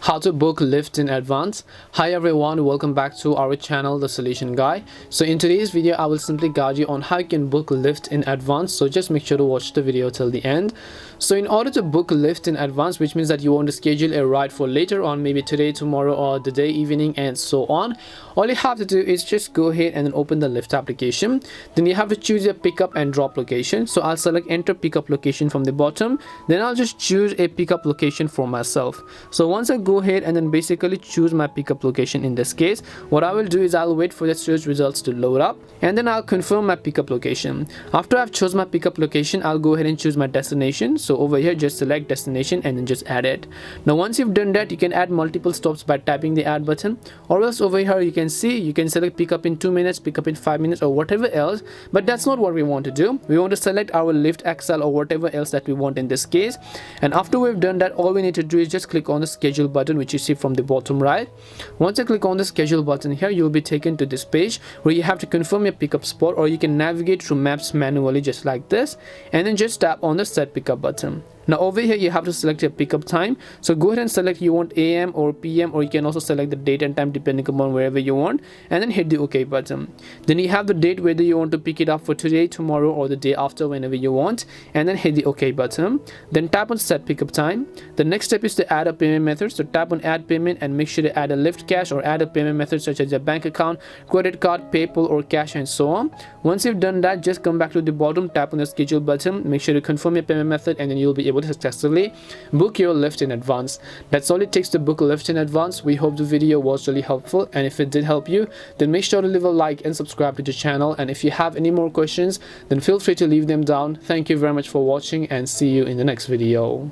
How to book Lyft in advance. Hi everyone, welcome back to our channel, The Solution Guy. So in today's video I will simply guide you on how you can book Lyft in advance, so just make sure to watch the video till the end. So in order to book Lyft in advance, which means that you want to schedule a ride for later on, maybe today, tomorrow, or the day, evening, and so on, all you have to do is just go ahead and then open the Lyft application. Then you have to choose your pickup and drop location. So I'll select enter pickup location from the bottom. Then I'll just choose a pickup location for myself. So once I go ahead and then basically choose my pickup location, in this case what I will do is I'll wait for the search results to load up, and then I'll confirm my pickup location. After I've chosen my pickup location, I'll go ahead and choose my destination. So over here just select destination and then just add it. Now once you've done that, you can add multiple stops by tapping the add button, or else over here you can see you can select pick up in 2 minutes, pick up in 5 minutes, or whatever else. But that's not what we want to do. We want to select our Lyft XL or whatever else that we want in this case. And after we've done that, all we need to do is just click on the schedule button, which you see from the bottom right. Once you click on the schedule button here, you'll be taken to this page where you have to confirm your pickup spot, or you can navigate through maps manually just like this, and then just tap on the set pickup button. Now over here you have to select your pickup time. So go ahead and select you want AM or PM, or you can also select the date and time depending upon wherever you want, and then hit the OK button. Then you have the date, whether you want to pick it up for today, tomorrow, or the day after, whenever you want, and then hit the OK button. Then tap on set pickup time. The next step is to add a payment method. So tap on add payment and make sure to add a Lyft cash or add a payment method such as your bank account, credit card, PayPal, or cash, and so on. Once you've done that, just come back to the bottom, tap on the schedule button, make sure to confirm your payment method, and then you'll be able to successfully book your Lyft in advance. That's all it takes to book a Lyft in advance. We hope the video was really helpful, and if it did help you, then make sure to leave a like and subscribe to the channel. And if you have any more questions, then feel free to leave them down. Thank you very much for watching, and see you in the next video.